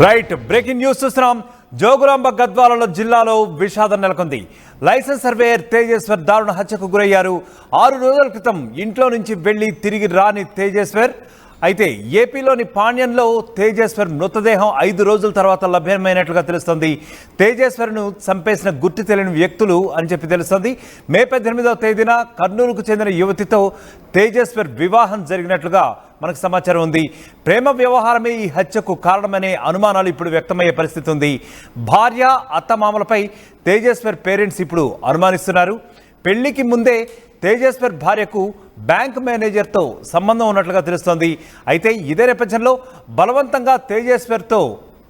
Right breaking news చూస్తున్నాం. జోగులాంబ గద్వాల జిల్లాలో విషాదం నెలకొంది. లైసెన్స్ సర్వేయర్ తేజేశ్వర్ దారుణ హత్యకు గురయ్యారు. 6 రోజుల క్రితం ఇంట్లో నుంచి వెళ్లి తిరిగి రాని తేజేశ్వర్ అయితే ఏపీలోని పాణ్యంలో తేజేశ్వర్ మృతదేహం 5 రోజుల తర్వాత లభ్యమైనట్లుగా తెలుస్తోంది. తేజేశ్వర్ను చంపేసిన గుర్తు తెలియని వ్యక్తులు అని చెప్పి తెలుస్తోంది. మే 18వ తేదీన కర్నూలుకు చెందిన యువతితో తేజేశ్వర్ వివాహం జరిగినట్లుగా మనకు సమాచారం ఉంది. ప్రేమ వ్యవహారమే ఈ హత్యకు కారణమనే అనుమానాలు ఇప్పుడు వ్యక్తమయ్యే పరిస్థితి ఉంది. భార్య అత్తమామలపై తేజేశ్వర్ పేరెంట్స్ ఇప్పుడు అనుమానిస్తున్నారు. పెళ్లికి ముందే తేజేశ్వర్ భార్యకు బ్యాంక్ మేనేజర్తో సంబంధం ఉన్నట్లుగా తెలుస్తోంది. అయితే ఇదే నేపథ్యంలో బలవంతంగా తేజేశ్వర్తో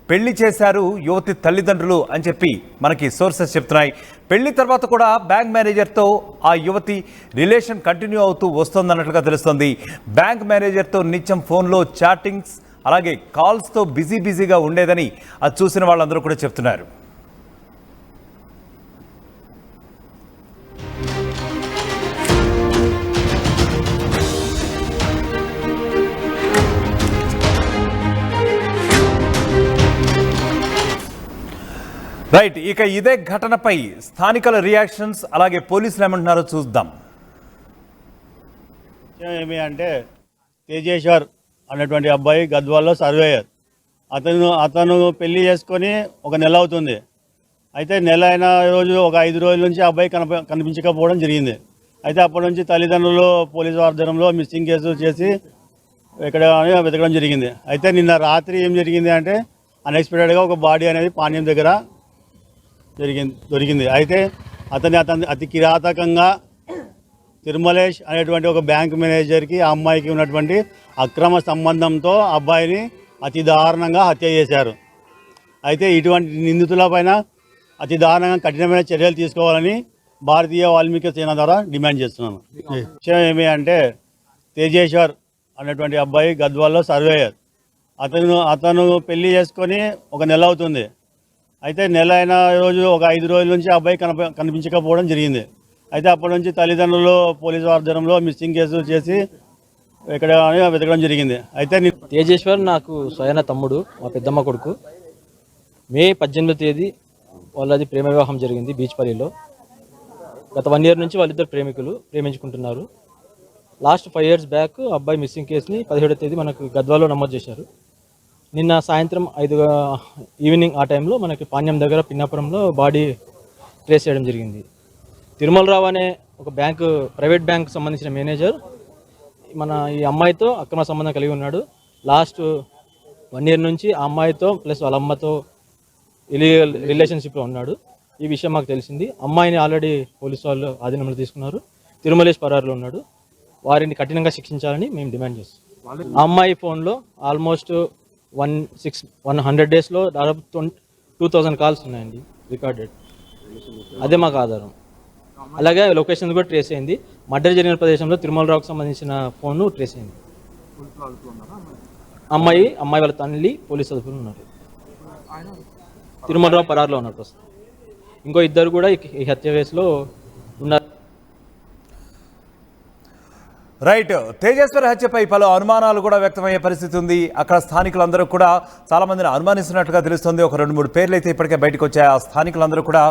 పెళ్లి చేశారు యువతి తల్లిదండ్రులు అని చెప్పి మనకి సోర్సెస్ చెప్తున్నాయి. పెళ్లి తర్వాత కూడా బ్యాంక్ మేనేజర్తో ఆ యువతి రిలేషన్ కంటిన్యూ అవుతూ వస్తోందన్నట్లుగా తెలుస్తోంది. బ్యాంక్ మేనేజర్తో నిత్యం ఫోన్లో చాటింగ్స్ అలాగే కాల్స్తో బిజీగా ఉండేదని అది చూసిన వాళ్ళందరూ కూడా చెప్తున్నారు. రైట్, ఇక ఇదే ఘటనపై స్థానికుల రియాక్షన్స్ అలాగే పోలీసులు ఏమంటున్నారో చూద్దాం. ఏమి అంటే తేజేశ్వర్ అనేటువంటి అబ్బాయి గద్వాల్లో సర్వేయర్. అతను పెళ్లి చేసుకొని 1 నెల అవుతుంది. అయితే నెల అయిన రోజు ఒక 5 రోజుల నుంచి అబ్బాయి కనిపించకపోవడం జరిగింది. అయితే అప్పటి నుంచి తల్లిదండ్రులు పోలీసు ఆధ్వర్యంలో మిస్సింగ్ కేసు చేసి ఇక్కడ వెతకడం జరిగింది. అయితే నిన్న రాత్రి ఏం జరిగింది అంటే అన్ఎక్స్పెక్టెడ్గా ఒక బాడీ అనేది పాణ్యం దగ్గర దొరికింది. అయితే అతని అతి కిరాతకంగా తిరుమలేష్ అనేటువంటి ఒక బ్యాంక్ మేనేజర్కి ఆ అమ్మాయికి ఉన్నటువంటి అక్రమ సంబంధంతో అబ్బాయిని అతి దారుణంగా హత్య చేశారు. అయితే ఇటువంటి నిందితుల పైన అతి దారుణంగా కఠినమైన చర్యలు తీసుకోవాలని భారతీయ వాల్మీకి సేన ద్వారా డిమాండ్ చేస్తున్నాను. విషయం ఏమి అంటే తేజేశ్వర్ అనేటువంటి అబ్బాయి గద్వాల్లో సర్వేయర్. అతను పెళ్లి చేసుకొని 1 నెల అవుతుంది. అయితే నెల అయిన రోజు ఒక 5 రోజుల నుంచి అబ్బాయి కనిపించకపోవడం జరిగింది. అయితే అప్పటి నుంచి తల్లిదండ్రులు పోలీసు ఆధ్వర్యంలో మిస్సింగ్ కేసు చేసి ఇక్కడ వెతకడం జరిగింది. అయితే తేజేశ్వర్ నాకు స్వయన తమ్ముడు, మా పెద్దమ్మ కొడుకు. మే 18వ తేదీ వాళ్ళది ప్రేమ వివాహం జరిగింది బీచ్పల్లిలో. గత 1 year నుంచి వాళ్ళిద్దరు ప్రేమించుకుంటున్నారు. లాస్ట్ 5 years బ్యాక్ అబ్బాయి మిస్సింగ్ కేసుని 17వ తేదీ మనకు గద్వాలో నమోదు చేశారు. నిన్న సాయంత్రం ఈవినింగ్ ఆ టైంలో మనకి పాణ్యం దగ్గర పిన్నాపురంలో బాడీ ట్రేస్ చేయడం జరిగింది. తిరుమలరావు అనే ఒక ప్రైవేట్ బ్యాంక్ సంబంధించిన మేనేజర్ ఈ అమ్మాయితో అక్రమ సంబంధం కలిగి ఉన్నాడు. లాస్ట్ 1 year నుంచి ఆ అమ్మాయితో ప్లస్ వాళ్ళ అమ్మతో ఇలీగల్ రిలేషన్షిప్లో ఉన్నాడు. ఈ విషయం మాకు తెలిసింది. అమ్మాయిని ఆల్రెడీ పోలీసు వాళ్ళు ఆధీనంలో తీసుకున్నారు. తిరుమలేష్ పరారులో ఉన్నాడు. వారిని కఠినంగా శిక్షించాలని మేము డిమాండ్ చేస్తాం. ఆ అమ్మాయి ఫోన్లో ఆల్మోస్ట్ 100 డేస్లో దాదాపు 2000 కాల్స్ ఉన్నాయండి రికార్డెడ్. అదే మాకు ఆధారం. అలాగే లొకేషన్ కూడా ట్రేస్ అయింది. మర్డర్ జరిగిన ప్రదేశంలో తిరుమలరావుకు సంబంధించిన ఫోన్ ట్రేస్ అయింది. అమ్మాయి వాళ్ళ తల్లి పోలీసు అదుపులో ఉన్నారు. తిరుమలరావు పరారులో ఉన్నారు ప్రస్తుతం. ఇంకో 2 కూడా ఈ హత్య కేసులో ఉన్నారు. రైట్, తేజేశ్వర్ హత్యపై పలు అనుమానాలు కూడా వ్యక్తమయ్యే పరిస్థితి ఉంది. అక్కడ స్థానికులందరూ కూడా చాలామందిని అనుమానిస్తున్నట్టుగా తెలుస్తుంది. ఒక 2-3 పేర్లు అయితే ఇప్పటికే బయటకు వచ్చాయి. ఆ స్థానికులందరూ కూడా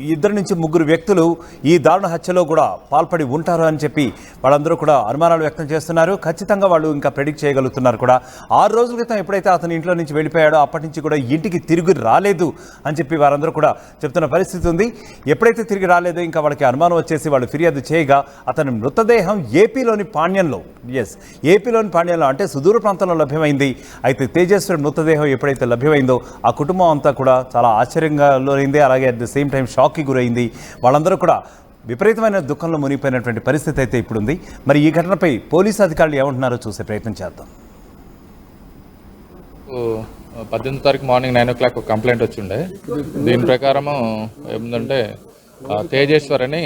2 నుంచి 3 వ్యక్తులు ఈ దారుణ హత్యలో కూడా పాల్పడి ఉంటారు అని చెప్పి వాళ్ళందరూ కూడా అనుమానాలు వ్యక్తం చేస్తున్నారు. ఖచ్చితంగా వాళ్ళు ఇంకా ప్రెడిక్ట్ చేయగలుగుతున్నారు కూడా. 6 రోజుల క్రితం ఎప్పుడైతే అతను ఇంట్లో నుంచి వెళ్ళిపోయాడో అప్పటి నుంచి కూడా ఇంటికి తిరిగి రాలేదు అని చెప్పి వారందరూ కూడా చెప్తున్న పరిస్థితి ఉంది. ఎప్పుడైతే తిరిగి రాలేదో ఇంకా వాళ్ళకి అనుమానం వచ్చేసి వాళ్ళు ఫిర్యాదు చేయగా అతని మృతదేహం ఏపీలోని పాణ్యంలో అంటే సుదూర ప్రాంతంలో లభ్యమైంది. అయితే తేజేశ్వర్ మృతదేహం ఎప్పుడైతే లభ్యమైందో ఆ కుటుంబం అంతా కూడా చాలా ఆశ్చర్యంగా లోనైంది. అలాగే అట్ ది సేమ్ టైం షాక్కి గురైంది. వాళ్ళందరూ కూడా విపరీతమైన దుఃఖంలో మునిగిపోయినటువంటి పరిస్థితి అయితే ఇప్పుడుంది. మరి ఈ ఘటనపై పోలీసు అధికారులు ఏమంటున్నారో చూసే ప్రయత్నం చేద్దాం. 18వ తారీఖు మార్నింగ్ 9 o'clock ఒక కంప్లైంట్ వచ్చిండే. దీని ప్రకారము ఏముందంటే తేజేశ్వర్ అని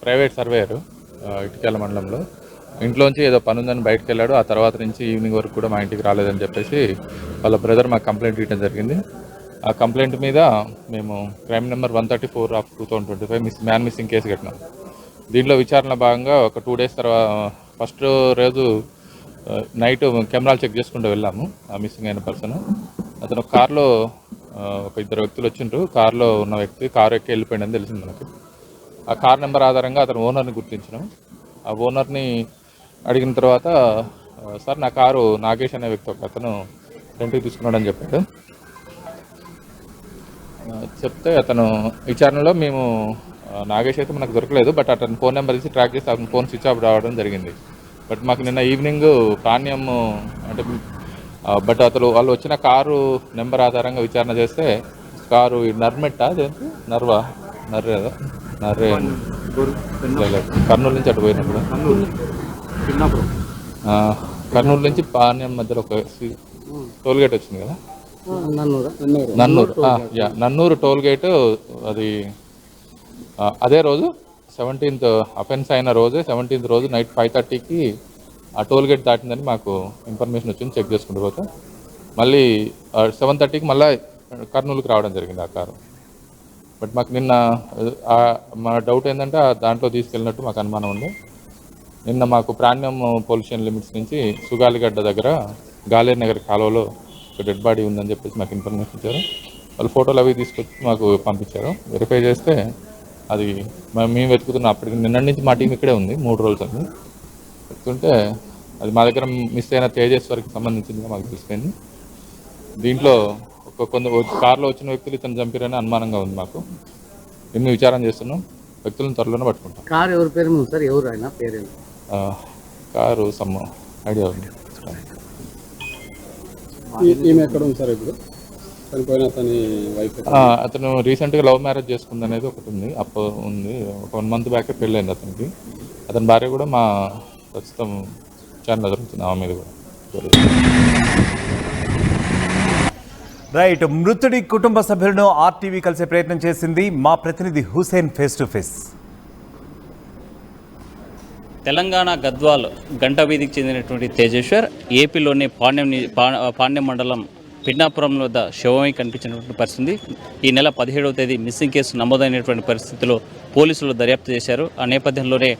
ప్రైవేట్ సర్వేయర్ ఇటుకేల మండలంలో ఇంట్లోంచి ఏదో పని ఉందని బయటకు వెళ్ళాడు. ఆ తర్వాత నుంచి ఈవినింగ్ వరకు కూడా మా ఇంటికి రాలేదని చెప్పేసి వాళ్ళ బ్రదర్ మాకు కంప్లైంట్ ఇవ్వడం జరిగింది. ఆ కంప్లైంట్ మీద మేము crime number 134/2025 man missing case కట్టినాం. దీంట్లో విచారణ భాగంగా ఒక 2 days తర్వాత ఫస్ట్ రోజు నైట్ కెమెరాలు చెక్ చేసుకుంటూ వెళ్ళాము ఆ మిస్సింగ్ అయిన పర్సన్. అతను కార్లో ఒక ఇద్దరు వ్యక్తులు వచ్చిండ్రు. కార్లో ఉన్న వ్యక్తి కారు ఎక్కి వెళ్ళిపోయిందని తెలిసింది మనకి. ఆ కార్ నెంబర్ ఆధారంగా అతను ఓనర్ని గుర్తించినాం. ఆ ఓనర్ని అడిగిన తర్వాత సార్ నా కారు నాగేష్ అనే వ్యక్తి ఒక అతను రెంట్కి తీసుకున్నాడని చెప్పాడు. చెప్తే అతను విచారణలో మేము నాగేష్ అయితే మనకు దొరకలేదు, బట్ అతను ఫోన్ నెంబర్ ఇచ్చి ట్రాక్ చేసి అతను ఫోన్ స్విచ్ ఆఫ్ రావడం జరిగింది. బట్ మాకు నిన్న ఈవినింగ్ పాణ్యం అంటే బట్ అతను వాళ్ళు వచ్చిన కారు నెంబర్ ఆధారంగా విచారణ చేస్తే కారు నర్మెట్టా నర్వా నర్రేదా నర్రే కర్నూలు నుంచి అటు పోయినప్పుడు కర్నూలు నుంచి పాణ్యం మధ్యలో ఒక టోల్గేట్ వచ్చింది కదా, నన్నూరు టోల్గేట్. అది అదే రోజు 17th అఫెన్స్ అయిన రోజే 17th రోజు నైట్ 5:30కి ఆ టోల్గేట్ దాటిందని మాకు ఇన్ఫర్మేషన్ వచ్చింది. చెక్ చేసుకుంటూ పోతే మళ్ళీ 7:30కి మళ్ళీ కర్నూలుకి రావడం జరిగింది ఆ కారు. బట్ మాకు నిన్న మా డౌట్ ఏంటంటే దాంట్లో తీసుకెళ్ళినట్టు మాకు అనుమానం ఉంది. నిన్న మాకు ప్రాణ్యం పొల్యూషన్ లిమిట్స్ నుంచి సుగాలిగడ్డ దగ్గర గాలేరు నగర్ కాలువలో ఒక డెడ్ బాడీ ఉందని చెప్పేసి మాకు ఇన్ఫర్మేషన్ ఇచ్చారు. వాళ్ళు ఫోటోలు అవి తీసుకొచ్చి మాకు పంపించారు. వెరిఫై చేస్తే అది మేము వెతుకుతున్నాం. అప్పటికి నిన్నటి నుంచి మా టీం ఇక్కడే ఉంది 3 రోజులు అది వెతుకుంటే అది మా దగ్గర మిస్ అయిన తేజేశ్వర్కి సంబంధించిందిగా మాకు తెలిసిపోయింది. దీంట్లో కార్లో వచ్చిన వ్యక్తులు ఇతను చంపారని అనుమానంగా ఉంది మాకు. ఎన్ని విచారణ చేస్తున్నాం, వ్యక్తులను త్వరలోనే పట్టుకుంటాం. కారు ఎవరి పేరు ఉంది సార్? ఎవరు ఆయన పేరు? కారు సమ్ ఐడియా ఉంది. ఈమె ఎక్కడ ఉంది సార్ ఇప్పుడు? చనిపోయిన అతని వైఫ్ అతను రీసెంట్గా లవ్ మ్యారేజ్ చేసుకుంది అనేది ఒకటి ఉంది. ఉంది ఒక 1 month బ్యాకే పెళ్ళైంది అతనికి. అతని భార్య కూడా మా ప్రస్తుతం విచారణ జరుగుతుంది ఆమె మీద కూడా. రైట్, మృతుడి కుటుంబ సభ్యులను ఆర్టీవీ కలిసే ప్రయత్నం చేసింది. మా ప్రతినిధి Hussain face to face. Telangana Gadwal గంట వీధికి చెందినటువంటి తేజేశ్వర్ ఏపీలోని పాణ్యం మండలం పిన్నాపురం వద్ద శవమై కనిపించినటువంటి పరిస్థితి. ఈ నెల 17వ తేదీ మిస్సింగ్ కేసు నమోదైనటువంటి పరిస్థితిలో పోలీసులు దర్యాప్తు చేశారు. ఆ నేపథ్యంలోనే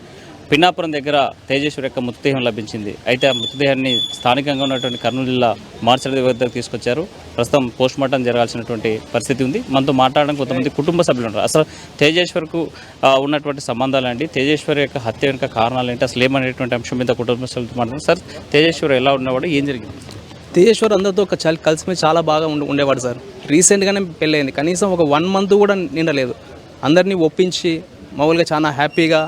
పిన్నాపురం దగ్గర తేజేశ్వర్ యొక్క మృతదేహం లభించింది. అయితే ఆ మృతదేహాన్ని స్థానికంగా ఉన్నటువంటి కర్నూలు జిల్లా మార్చరీ వద్దకు తీసుకొచ్చారు. ప్రస్తుతం పోస్ట్ మార్టం జరగాల్సినటువంటి పరిస్థితి ఉంది. మనతో మాట్లాడడం కొంతమంది కుటుంబ సభ్యులు ఉన్నారు. అసలు తేజేశ్వర్కు ఉన్నటువంటి సంబంధాలు ఏంటి, తేజేశ్వర్ యొక్క హత్య వెనుక కారణాలు ఏంటి, అసలు ఏమనేటువంటి అంశం మీద కుటుంబ సభ్యులతో మాట్లాడుతున్నారు. సార్, తేజేశ్వర్ ఎలా ఉన్నవాడు, ఏం జరిగింది? తేజేశ్వర్ అందరితో ఒక కలిసిమెలిసి చాలా బాగా ఉండేవాడు సార్. రీసెంట్గానే పెళ్ళయింది, కనీసం ఒక 1 month కూడా నిండలేదు. అందరినీ ఒప్పించి మామూలుగా చాలా హ్యాపీగా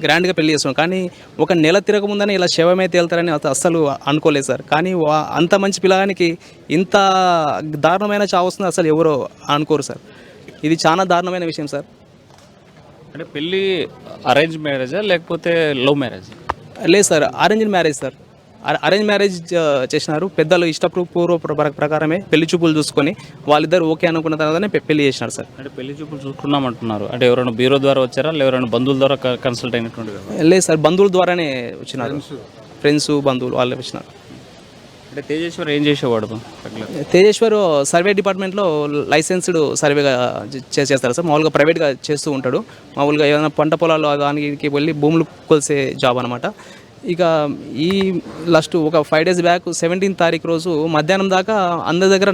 గ్రాండ్గా పెళ్లి చేస్తున్నాం. కానీ ఒక నెల తిరగముందని ఇలా శవమే తేలుతారని అస్సలు అనుకోలేదు సార్. కానీ అంత మంచి పిల్లగానికి ఇంత దారుణమైన చావు వస్తుంది అసలు ఎవరో అనుకోరు సార్. ఇది చాలా దారుణమైన విషయం సార్. అంటే పెళ్ళి అరేంజ్ మ్యారేజా లేకపోతే లవ్ మ్యారేజ్? లేదు sir, arrange marriage sir. Arrange marriage చేసినారు. పెద్దలు ఇష్టపూర్వ ప్రకారమే పెళ్లి చూపులు చూసుకొని వాళ్ళిద్దరు ఓకే అనుకున్న తర్వాతనే పెళ్లి చేసినారు సార్. అంటే పెళ్లి చూపులు చూసుకున్నామంటున్నారు. అంటే ఎవరైనా బ్యూరో ద్వారా వచ్చారా, ఎవరైనా బంధువుల ద్వారా కన్సల్ట్ అయినటువంటి? లేదు సార్, బంధువుల ద్వారానే వచ్చినారు. ఫ్రెండ్స్ బంధువులు వాళ్ళే వచ్చినారు. అంటే తేజేశ్వర్ ఏం చేసేవాడు? తేజేశ్వర్ సర్వే డిపార్ట్మెంట్లో లైసెన్స్డ్ సర్వేగా చేస్తారు సార్. మామూలుగా ప్రైవేట్గా చేస్తూ ఉంటాడు. మామూలుగా ఏదైనా పంట పొలాలు దానికి వెళ్ళి భూములు కొలిసే జాబ్ అనమాట. ఇక ఈ లాస్ట్ ఒక 5 days బ్యాక్ 17th తారీఖు రోజు మధ్యాహ్నం దాకా అందరి దగ్గర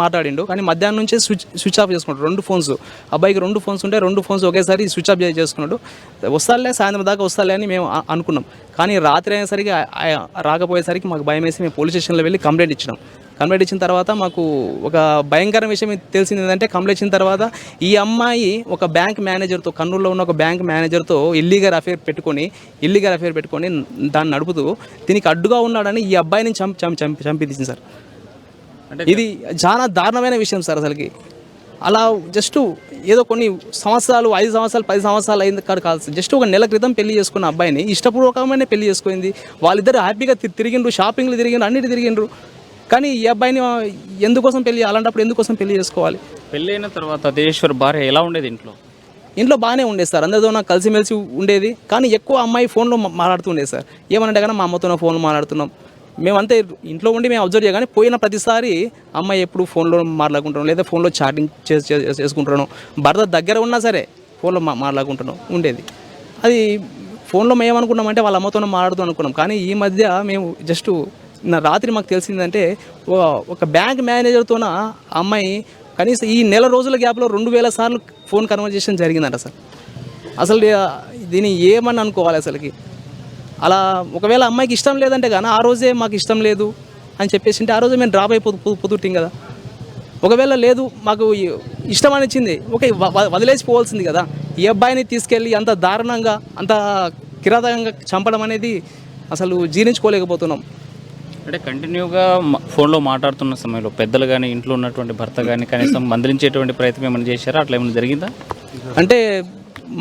మాట్లాడిండు. కానీ మధ్యాహ్నం నుంచే స్విచ్ ఆఫ్ చేసుకున్నాడు. 2 phones, అబ్బాయికి 2 phones ఉంటే 2 phones ఒకేసారి స్విచ్ ఆఫ్ చేసుకున్నాడు. వస్తాలే, సాయంత్రం దాకా వస్తాలే అని మేము అనుకున్నాం. కానీ రాత్రి అయినసరికి రాకపోయేసరికి మాకు భయం వేసి మేము పోలీస్ స్టేషన్లో వెళ్ళి కంప్లైంట్ ఇచ్చినాం. కంప్లైంట్ ఇచ్చిన తర్వాత మాకు ఒక భయంకర విషయం తెలిసింది ఏంటంటే, కంప్లైంట్ ఇచ్చిన తర్వాత ఈ అమ్మాయి ఒక బ్యాంక్ మేనేజర్తో, కర్నూలులో ఉన్న ఒక బ్యాంక్ మేనేజర్తో ఇల్లీగల్ అఫేర్ పెట్టుకొని దాన్ని నడుపుతూ దీనికి అడ్డుగా ఉన్నాడని ఈ అబ్బాయిని చంపించింది సార్. ఇది చాలా దారుణమైన విషయం సార్. అసలుకి అలా జస్ట్ ఏదో కొన్ని సంవత్సరాలు 5 సంవత్సరాలు 10 సంవత్సరాలు అయింది కాదు. జస్ట్ ఒక నెల క్రితం పెళ్లి చేసుకున్న అబ్బాయిని ఇష్టపూర్వకమైన పెళ్లి చేసుకుంది. వాళ్ళిద్దరు హ్యాపీగా తిరిగిండ్రు, షాపింగ్లు తిరిగిండ్రు, అన్నిటి తిరిగిండ్రు. కానీ ఈ అబ్బాయిని ఎందుకోసం అలాంటప్పుడు ఎందుకోసం పెళ్లి చేసుకోవాలి? పెళ్ళి అయిన తర్వాత తేజేశ్వర్ భార్య ఎలా ఉండేది? ఇంట్లో బాగానే ఉండేది సార్. అందరితో నాకు కలిసిమెలిసి ఉండేది. కానీ ఎక్కువ అమ్మాయి ఫోన్లో మాట్లాడుతూ ఉండేది సార్. ఏమనంటే కానీ మా అమ్మతో ఫోన్లో మాట్లాడుతున్నాం. మేమంతే ఇంట్లో ఉండి మేము అబ్జర్వ్ చేయగానే పోయిన ప్రతిసారి అమ్మాయి ఎప్పుడు ఫోన్లో మాట్లాడుకుంటున్నాం, లేదా ఫోన్లో చాటింగ్ చేసుకుంటున్నాం. భర్త దగ్గర ఉన్నా సరే ఫోన్లో మాట్లాడుకుంటున్నాం ఉండేది. అది ఫోన్లో మేము ఏమనుకున్నామంటే వాళ్ళ అమ్మతో మాట్లాడుతూ అనుకున్నాం. కానీ ఈ మధ్య మేము జస్ట్ నా రాత్రి మాకు తెలిసిందంటే ఒక బ్యాంక్ మేనేజర్తోన ఆ అమ్మాయి కనీసం ఈ నెల రోజుల గ్యాప్లో 2000 సార్లు ఫోన్ కన్వర్జేషన్ జరిగిందంట సార్. అసలు దీన్ని ఏమని అనుకోవాలి అసలుకి? అలా ఒకవేళ అమ్మాయికి ఇష్టం లేదంటే కానీ ఆ రోజే మాకు ఇష్టం లేదు అని చెప్పేసి ఆ రోజే మేము డ్రాప్ అయిపోతుంటాం కదా. ఒకవేళ లేదు మాకు ఇష్టం అనిచ్చింది ఓకే వదిలేసిపోవాల్సింది కదా. ఈ అబ్బాయిని తీసుకెళ్ళి అంత దారుణంగా అంత కిరాతకంగా చంపడం అనేది అసలు జీర్ణించుకోలేకపోతున్నాం. అంటే కంటిన్యూగా ఫోన్లో మాట్లాడుతున్న సమయంలో పెద్దలు కానీ ఇంట్లో ఉన్నటువంటి భర్త కానీ కనీసం మందలించేటువంటి ప్రయత్నం ఏమైనా చేశారా? అట్లా ఏమైనా జరిగిందా? అంటే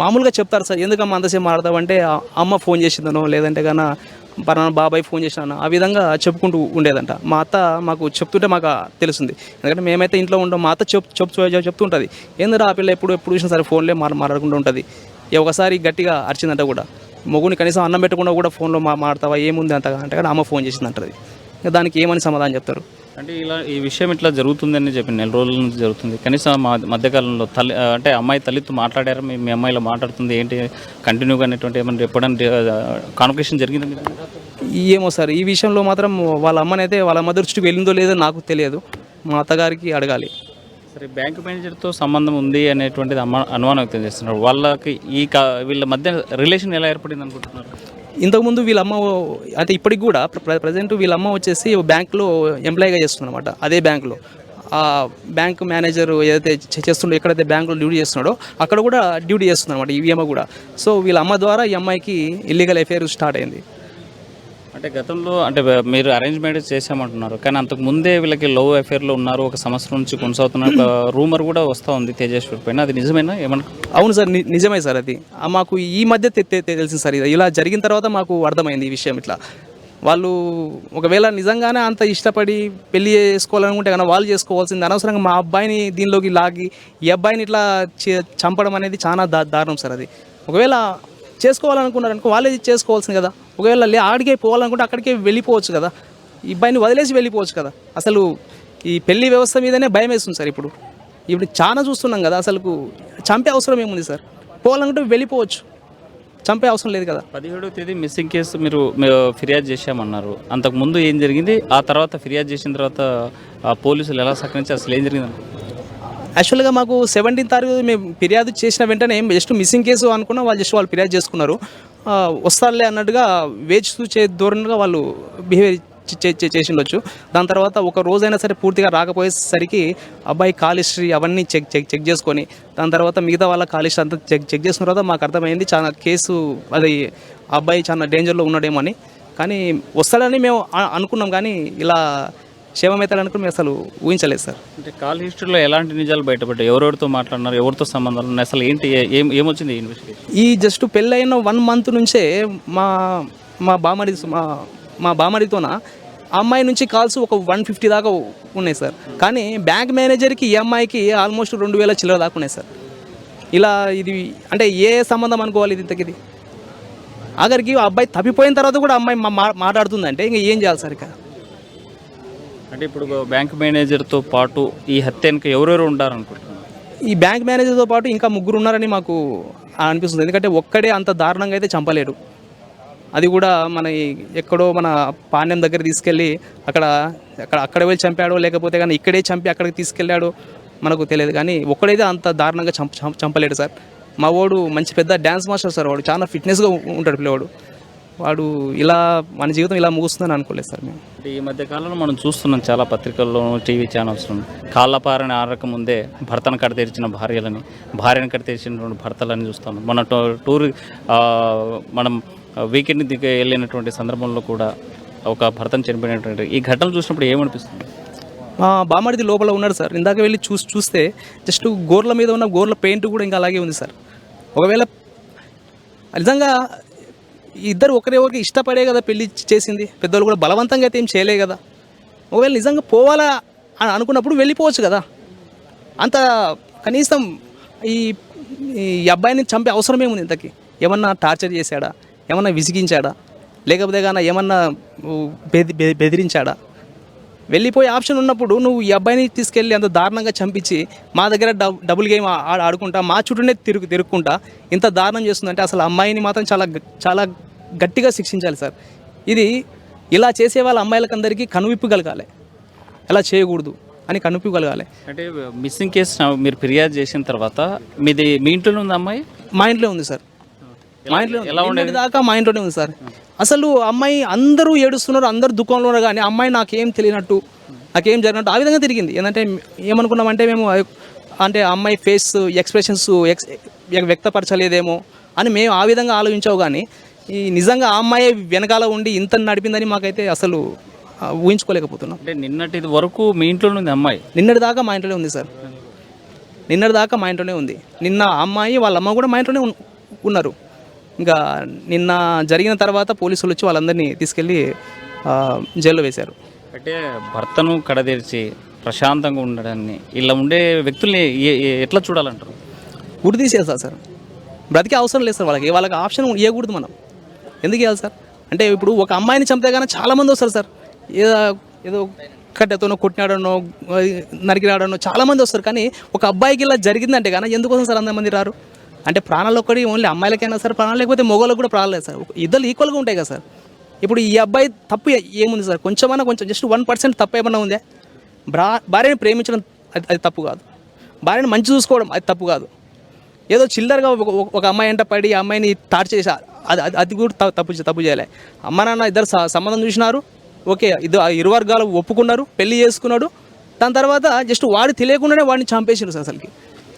మామూలుగా చెప్తారు సార్, ఎందుకమ్మా అంతసేపు మాట్లాడతామంటే అమ్మ ఫోన్ చేసిందనో లేదంటే కన్నా పలానా బాబాయ్ ఫోన్ చేసినాను ఆ విధంగా చెప్పుకుంటూ ఉండేదంట. మా అత్త మాకు చెప్తుంటే మాకు తెలుస్తుంది, ఎందుకంటే మేమైతే ఇంట్లో ఉంటాం. మా అత్త చెప్తుంటుంది, ఏందిరా ఆ పిల్ల ఎప్పుడు చూసినా సరే ఫోన్లే మాట్లాడుకుంటూ ఉంటుంది. ఒకసారి గట్టిగా అరిచిందంట కూడా, మొగుని కనీసం అన్నం పెట్టకుండా కూడా ఫోన్లో మాట్లాడతావా ఏముంది అంతగా అంటే కానీ అమ్మ ఫోన్ చేసిందంటది. దానికి ఏమని సమాధానం చెప్తారు? అంటే ఈ విషయం ఇట్లా జరుగుతుందని చెప్పి నెల రోజుల నుంచి జరుగుతుంది. కనీసం మధ్యకాలంలో తల్లి అంటే అమ్మాయి తల్లితో మాట్లాడారా? మీ అమ్మాయిలో మాట్లాడుతుంది ఏంటి కంటిన్యూగా అనేటువంటి ఏమన్నా ఎప్పుడంటే కాన్వర్సేషన్ జరిగింది? ఏమో సార్, ఈ విషయంలో మాత్రం వాళ్ళ అమ్మనైతే వాళ్ళ అమ్మ దృష్టికి వెళ్ళిందో లేదో నాకు తెలియదు, మా అత్తగారికి అడగాలి. సరే, బ్యాంక్ మేనేజర్తో సంబంధం ఉంది అనేటువంటిది అనుమానం వ్యక్తం చేస్తున్నారు. వాళ్ళకి వీళ్ళ మధ్య రిలేషన్ ఎలా ఏర్పడింది అనుకుంటున్నారు? ఇంతకుముందు వీళ్ళ అమ్మ అంటే ఇప్పటికి కూడా ప్రజెంట్ వీళ్ళ అమ్మ వచ్చేసి బ్యాంకులో ఎంప్లాయీగా చేస్తుందన్నమాట. అదే బ్యాంకులో ఆ బ్యాంక్ మేనేజర్ ఏదైతే చేస్తుండో, ఎక్కడైతే బ్యాంకులో డ్యూటీ చేస్తున్నాడో అక్కడ కూడా డ్యూటీ చేస్తుంది అనమాట ఈ అమ్మ కూడా. సో వీళ్ళ అమ్మ ద్వారా ఈ అమ్మాయికి ఇల్లీగల్ అఫైర్ స్టార్ట్ అయింది. అంటే గతంలో అంటే మీరు అరేంజ్ మ్యారేజ్ చేసామంటున్నారు, కానీ అంతకు ముందే వీళ్ళకి లవ్ అఫేర్లో ఉన్నారు, ఒక సంవత్సరం నుంచి కొనసాగుతున్న ఒక రూమర్ కూడా వస్తూ ఉంది తేజేశ్వర్ పైన. అది నిజమేనా? ఏమన్నా? అవును సార్, నిజమే సార్. అది మాకు ఈ మధ్య తెలిసింది సార్. ఇలా జరిగిన తర్వాత మాకు అర్థమైంది ఈ విషయం. ఇట్లా వాళ్ళు ఒకవేళ నిజంగానే అంత ఇష్టపడి పెళ్లి చేసుకోవాలనుకుంటే కానీ వాళ్ళు చేసుకోవాల్సింది. అనవసరంగా మా అబ్బాయిని దీనిలోకి లాగి ఈ అబ్బాయిని ఇట్లా చంపడం అనేది చాలా దారుణం సార్. అది ఒకవేళ చేసుకోవాలనుకున్నారనుకో వాళ్ళే చేసుకోవాల్సింది కదా. ఒకవేళ ఆడికే పోవాలనుకుంటే అక్కడికే వెళ్ళిపోవచ్చు కదా, ఈ అబ్బాయిని వదిలేసి వెళ్ళిపోవచ్చు కదా. అసలు ఈ పెళ్లి వ్యవస్థ మీదనే భయం వేస్తుంది సార్. ఇప్పుడు చాలా చూస్తున్నాం కదా. అసలు చంపే అవసరం ఏముంది సార్? పోవాలనుకుంటే వెళ్ళిపోవచ్చు, చంపే అవసరం లేదు కదా. 17వ తేదీ మిస్సింగ్ కేసు మీరు ఫిర్యాదు చేశామన్నారు. అంతకుముందు ఏం జరిగింది? ఆ తర్వాత ఫిర్యాదు చేసిన తర్వాత పోలీసులు ఎలా సహకరించి అసలు ఏం జరిగింది? యాక్చువల్గా మాకు 17వ తారీఖు మేము ఫిర్యాదు చేసిన వెంటనే జస్ట్ మిస్సింగ్ కేసు అనుకున్నా. వాళ్ళు ఫిర్యాదు చేసుకున్నారు, వస్తారులే అన్నట్టుగా వేచి చూసే ధోరణిగా వాళ్ళు బిహేవియర్ చేసిండొచ్చు. దాని తర్వాత ఒక రోజైనా సరే పూర్తిగా రాకపోయేసరికి అబ్బాయి కాల్ హిస్టరీ అవన్నీ చెక్ చేసుకొని దాని తర్వాత మిగతా వాళ్ళ కాల్ హిస్టరీ అంతా చెక్ చేసిన తర్వాత మాకు అర్థమైంది చాలా కేసు అది అబ్బాయి చాలా డేంజర్లో ఉన్నాడేమో అని. కానీ వస్తాడని మేము అనుకున్నాం, కానీ ఇలా క్షేమమవుతాడు అనుకుని మేము అసలు ఊహించలేదు సార్. అంటే కాల్ హిస్టరీలో ఎలాంటి నిజాలు బయటపడ్డాయి? ఎవరెవరితో మాట్లాడినారు, ఎవరితో సంబంధాలు ఉన్నాయి, అసలు ఏంటి ఏమొచ్చింది ఇన్వెస్టిగేషన్? ఈ జస్ట్ పెళ్ళైన 1 month నుంచే మా బామడితోన ఆ అమ్మాయి నుంచి కాల్స్ ఒక 150 దాకా ఉన్నాయి సార్. కానీ బ్యాంక్ మేనేజర్కి ఈ అమ్మాయికి ఆల్మోస్ట్ 2000 చిల్లర దాకా ఉన్నాయి సార్. ఇలా ఇది అంటే ఏ సంబంధం అనుకోవాలి ఇది ఇంతకిది? ఆఖరికి ఆ అబ్బాయి తప్పిపోయిన తర్వాత కూడా అమ్మాయి మాట్లాడుతుందంటే ఇంకా ఏం చేయాలి సార్? ఇక అంటే ఇప్పుడు బ్యాంక్ మేనేజర్తో పాటు ఈ హత్యకి ఎవరెవరు ఉంటారు అనుకుంటున్నారు? ఈ బ్యాంక్ మేనేజర్తో పాటు ఇంకా 3 ఉన్నారని మాకు అనిపిస్తుంది. ఎందుకంటే ఒక్కడే అంత దారుణంగా అయితే చంపలేడు. అది కూడా ఎక్కడో మన పాణ్యం దగ్గర తీసుకెళ్ళి అక్కడ వెళ్ళి చంపాడో లేకపోతే కానీ ఇక్కడే చంపి అక్కడికి తీసుకెళ్ళాడో మనకు తెలియదు. కానీ ఒక్కడైతే అంత దారుణంగా చంపలేడు సార్. మా వాడు మంచి పెద్ద డ్యాన్స్ మాస్టర్ సార్. వాడు చాలా ఫిట్నెస్గా ఉంటాడు పిల్లవాడు. వాడు ఇలా మన జీవితం ఇలా ముగుస్తుందని అనుకోలేదు సార్ మేము. ఈ మధ్య కాలంలో మనం చూస్తున్నాం చాలా పత్రికల్లోనూ టీవీ ఛానల్స్లోనూ కాళ్ళపారని ఆరక ముందే భర్తను కడతీర్చిన భార్యను కడతీర్చినటువంటి భర్తలని చూస్తాం. మన టూర్ మనం వీకెండ్ దిగి వెళ్ళినటువంటి సందర్భంలో కూడా ఒక భర్తను చనిపోయినటువంటి ఈ ఘటనలు చూసినప్పుడు ఏమనిపిస్తుంది? మా బామ్మడిది లోపల ఉన్నాడు సార్. ఇందాక వెళ్ళి చూస్తే జస్ట్ గోర్ల మీద ఉన్న గోర్ల పెయింట్ కూడా ఇంకా అలాగే ఉంది సార్. ఒకవేళ నిజంగా ఇద్దరు ఒకరికి ఇష్టపడే కదా పెళ్లి చేసింది, పెద్దవాళ్ళు కూడా బలవంతంగా అయితే ఏం చేయలే కదా. ఒకవేళ నిజంగా పోవాలా అని అనుకున్నప్పుడు వెళ్ళిపోవచ్చు కదా. అంత కనీసం ఈ అబ్బాయిని చంపే అవసరం ఏముంది? ఇంతకీ ఏమన్నా టార్చర్ చేశాడా, ఏమన్నా విసిగించాడా, లేకపోతే కానీ ఏమన్నా బెదిరించాడా? వెళ్ళిపోయే ఆప్షన్ ఉన్నప్పుడు నువ్వు ఈ అబ్బాయిని తీసుకెళ్ళి అంత దారుణంగా చంపించి మా దగ్గర డబుల్ గేమ్ ఆడుకుంటా మా చుట్టూనే తిరుగుకుంటా ఇంత దారుణం చేస్తుందంటే అసలు అమ్మాయిని మాత్రం చాలా చాలా గట్టిగా శిక్షించాలి సార్. ఇది ఇలా చేసే వాళ్ళ అమ్మాయిలకందరికీ కనువిప్పు కలగాలి, ఇలా చేయకూడదు అని కనువిప్పు కలగాలి. అంటే మిస్సింగ్ కేసు మీరు ఫిర్యాదు చేసిన తర్వాత మీ ఇంట్లోనే ఉంది అమ్మాయి? మా ఇంట్లో ఉంది సార్, మా ఇంట్లో ఎలా ఉండేది దాకా మా ఇంట్లోనే ఉంది సార్. అసలు అమ్మాయి అందరూ ఏడుస్తున్నారు, అందరూ దుఃఖంలో ఉన్నారు, కానీ అమ్మాయి నాకేం తెలియనట్టు, నాకేం జరిగినట్టు ఆ విధంగా తిరిగింది. ఏంటంటే ఏమనుకున్నామంటే మేము అంటే అమ్మాయి ఫేస్ ఎక్స్ప్రెషన్స్ వ్యక్తపరచలేదేమో అని మేము ఆ విధంగా ఆలోచించావు, కానీ ఈ నిజంగా ఆ అమ్మాయి వెనకాల ఉండి ఇంత నడిపిందని మాకైతే అసలు ఊహించుకోలేకపోతున్నాం. అంటే నిన్నటి వరకు మీ ఇంట్లోనే ఉంది అమ్మాయి? నిన్నటి దాకా మా ఇంట్లోనే ఉంది సార్, నిన్నటి దాకా మా ఇంట్లోనే ఉంది. నిన్న అమ్మాయి వాళ్ళ అమ్మ కూడా మా ఇంట్లోనే ఉన్నారు. ఇంకా నిన్న జరిగిన తర్వాత పోలీసులు వచ్చి వాళ్ళందరినీ తీసుకెళ్ళి జైల్లో వేశారు. అంటే భర్తను కడతీర్చి ప్రశాంతంగా ఉండడాన్ని ఇలా ఉండే వ్యక్తుల్ని ఎట్లా చూడాలంటారు? గుడి తీసేస్తారు సార్, బ్రతికే అవసరం లేదు సార్, వాళ్ళకి ఆప్షన్ ఇవ్వకూడదు. మనం ఎందుకు ఇవ్వాలి సార్? అంటే ఇప్పుడు ఒక అమ్మాయిని చంపితే కానీ చాలామంది వస్తారు సార్, ఏదో కట్టెతోనో కొట్టినాడనో నరికినాడనో చాలామంది వస్తారు, కానీ ఒక అబ్బాయికి ఇలా జరిగిందంటే కానీ ఎందుకోసం సార్ అంతమంది రారు? అంటే ప్రాణాలు ఒక్కటి ఓన్లీ అమ్మాయిలకైనా సార్ ప్రాణాలు, లేకపోతే మొగోళ్ళకు కూడా ప్రాణాలు లేదు సార్, ఇద్దరు ఈక్వల్గా ఉంటాయి కదా సార్. ఇప్పుడు ఈ అబ్బాయి తప్పు ఏముంది సార్? కొంచెం జస్ట్ 1% తప్పు ఏమన్నా ఉందే? భార్యని ప్రేమించడం అది తప్పు కాదు, భార్యని మంచి చూసుకోవడం అది తప్పు కాదు. ఏదో చిల్లరగా ఒక అమ్మాయి వెంట పడి ఆ అమ్మాయిని టార్చ్ చేసి అది కూడా తప్పు చేయలే. అమ్మ నాన్న ఇద్దరు సంబంధం చూసినారు, ఓకే, ఇరు వర్గాలు ఒప్పుకున్నారు, పెళ్లి చేసుకున్నాడు. దాని తర్వాత జస్ట్ వాడు తెలియకుండానే వాడిని చంపేసిండు సార్ అసలుకి.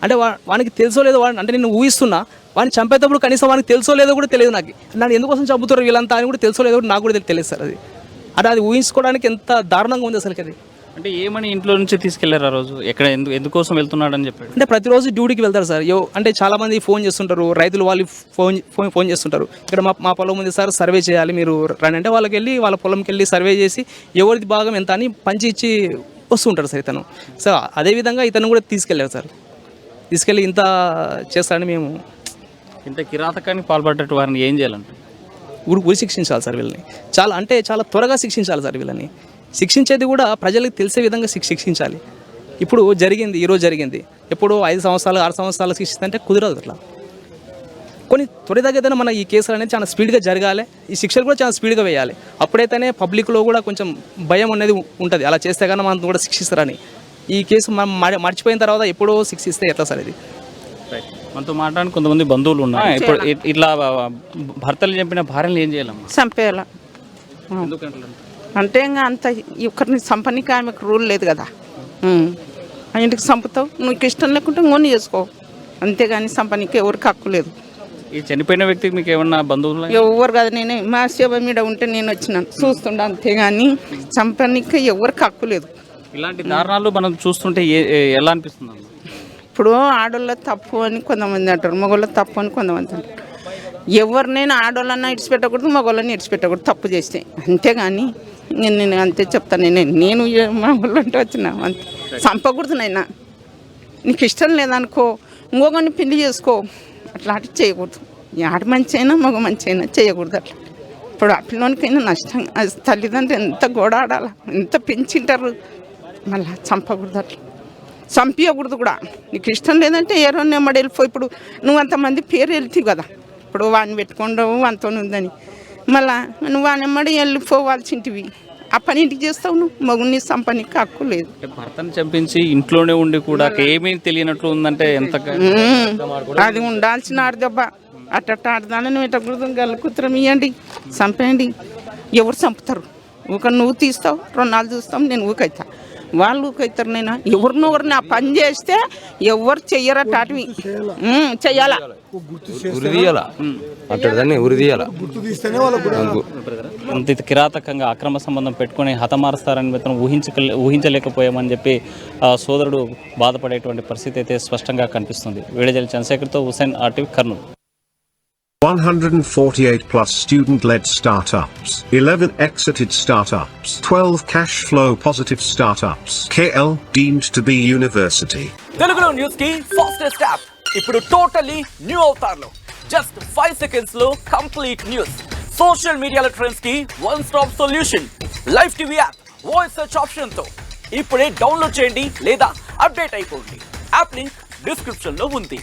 అంటే వానికి తెలుసో లేదో, అంటే నేను ఊహిస్తున్నా వాడిని చంపేటప్పుడు కనీసం వానికి తెలుసో లేదో కూడా తెలియదు. నాకు నన్ను ఎందుకోసం చంపుతారు వీళ్ళంతా అని కూడా తెలుసో లేదో నాకు కూడా తెలియదు సార్. అది ఊహించుకోవడానికి ఎంత దారుణంగా ఉంది అసలుకి. అది అంటే ఏమని ఇంట్లో నుంచి తీసుకెళ్లారు ఆ రోజు? ఎక్కడ ఎందుకోసం వెళ్తున్నాడు అని చెప్పాడు? అంటే ప్రతిరోజు డ్యూటీకి వెళ్తారు సార్. అంటే చాలామంది ఫోన్ చేస్తుంటారు, రైతులు వాళ్ళు ఫోన్ చేస్తుంటారు, ఇక్కడ మా పొలం ఉంది సార్, సర్వే చేయాలి మీరు రండి అంటే వాళ్ళకి వెళ్ళి వాళ్ళ పొలంకి వెళ్ళి సర్వే చేసి ఎవరిది భాగం ఎంత అని పంచి ఇచ్చి వస్తుంటారు సార్ ఇతను. సో అదేవిధంగా ఇతను కూడా తీసుకెళ్ళారు సార్, తీసుకెళ్ళి ఇంత చేస్తారని మేము. ఇంత కిరాతకానికి పాల్పడ్డట్టు వారిని ఏం చేయాలంటే ఉరి శిక్షించాలి సార్ వీళ్ళని, చాలా త్వరగా శిక్షించాలి సార్ వీళ్ళని. శిక్షించేది కూడా ప్రజలకు తెలిసే విధంగా శిక్షించాలి. ఇప్పుడు ఈరోజు జరిగింది, ఎప్పుడు 5 సంవత్సరాలు 6 సంవత్సరాలు శిక్షిస్తుంటే కుదరదు. అట్లా కొన్ని త్వరితగతిన మన ఈ కేసులు అనేది చాలా స్పీడ్గా జరగాలి, ఈ శిక్షలు కూడా చాలా స్పీడ్గా వేయాలి. అప్పుడైతేనే పబ్లిక్లో కూడా కొంచెం భయం అనేది ఉంటుంది, అలా చేస్తే కానీ మనం కూడా శిక్షిస్తారని. ఈ కేసు మనం మర్చిపోయిన తర్వాత ఎప్పుడో శిక్షిస్తే ఎట్లా సార్? ఇది మనతో మాట్లాడిన కొంతమంది బంధువులు ఉన్నారు. ఇప్పుడు ఇట్లా భర్తలు చంపిన భార్యలు ఏం చేయాలమ్మా? చంపేయాల. అంటే ఇంకా అంత ఒకరిని చంపనీకి ఆమెకు రూల్ లేదు కదా. ఇంటికి చంపుతావు, నువ్వు ఇష్టం లేకుంటే ఇంకొని చేసుకో, అంతేగాని చంపనీకి ఎవరికి హక్కు లేదు. ఈ చనిపోయిన వ్యక్తికి మీకు ఏమన్నా బంధువులు? ఎవరు కాదు, నేనే మా సేవ మీద ఉంటే నేను వచ్చినాను చూస్తుండే, అంతేగాని చంపనీకి ఎవరికి హక్కు లేదు. ఇలాంటి దారుణాలు మనం చూస్తుంటే ఎలా అనిపిస్తుంది? ఇప్పుడు ఆడోళ్ళ తప్పు అని కొంతమంది అంటారు, మగవాళ్ళ తప్పు అని కొంతమంది అంటారు. ఎవరినైనా ఆడోళ్ళన్నా ఇడిచిపెట్టకూడదు, మగవాళ్ళని ఇడిచిపెట్టకూడదు తప్పు చేస్తే, అంతేగాని నేను అంతే చెప్తాను. నేను మా వాళ్ళు అంటే వచ్చిన అంతే, చంపకూడదు. నైనా నీకు ఇష్టం లేదనుకో ఇంకొకరిని పెళ్లి చేసుకో, అట్లాంటి చేయకూడదు. ఆడ మంచి అయినా మగ మంచి అయినా చేయకూడదు అట్లా. ఇప్పుడు ఆ పిల్లోనికైనా నష్టం, తల్లిదండ్రులు ఎంత గోడాడాల, ఎంత పెంచింటారు, మళ్ళీ చంపకూడదు అట్లా, చంపించకూడదు కూడా. నీకు ఇష్టం లేదంటే ఎవరన్నా ఎమ్మడి వెళ్ళిపోయి, ఇప్పుడు నువ్వు అంతమంది పేరు వెళ్తావు కదా, ఇప్పుడు వాడిని పెట్టుకుంటావు అంత ఉందని, మళ్ళా నువ్వు వాని ఎమ్మడి వెళ్ళిపోవాల్సింటివి, ఆ పని ఇంటికి చేస్తావు, నువ్వు మగుని చంపనీకి హక్కు లేదు. భర్తను చంపించి ఇంట్లోనే ఉండి కూడా ఏమీ తెలియనట్లు ఉందంటే ఎంత అది ఉండాల్సిన ఆడదెబ్బ. అట్ట ఆడదాన్ని నువ్వు ఎట్టకూడదు, గల్ల కూతురం ఇవ్వండి, చంపేయండి. ఎవరు చంపుతారు? నువ్వు తీస్తావు, 2 నాళ్ళు చూస్తాం, నేను ఊకైతా, వాళ్ళు ఊకైతారు. నైనా ఎవరినొవరిని ఆ పని చేస్తే ఎవరు చెయ్యరట, అటువి చెయ్యాలా, అంత కిరాతకంగా అక్రమ సంబంధం పెట్టుకుని హతమారుస్తారని మాత్రం ఊహించలేకపోయామని చెప్పి సోదరుడు బాధపడేటువంటి పరిస్థితి అయితే స్పష్టంగా కనిపిస్తుంది. వీడియోజల్ చంద్రశేఖర్తో Hussain, RTV, Kurnool. 148 plus student-led startups, 11 exited startups, 12 cash flow positive startups. KL deemed to be university. తెలుగులో న్యూస్ కి ఫాస్టెస్ట్ యాప్ ఇప్పుడు టోటల్లీ న్యూ అవతార్లో జస్ట్ 5 సెకండ్స్ లో కంప్లీట్ న్యూస్, సోషల్ మీడియాలో ట్రెండ్స్ కి one stop solution, live TV app voice search option తో ఇప్పుడే download చేయండి లేదా అప్డేట్ అయిపోండి. యాప్ లింక్ డిస్క్రిప్షన్ లో ఉంది.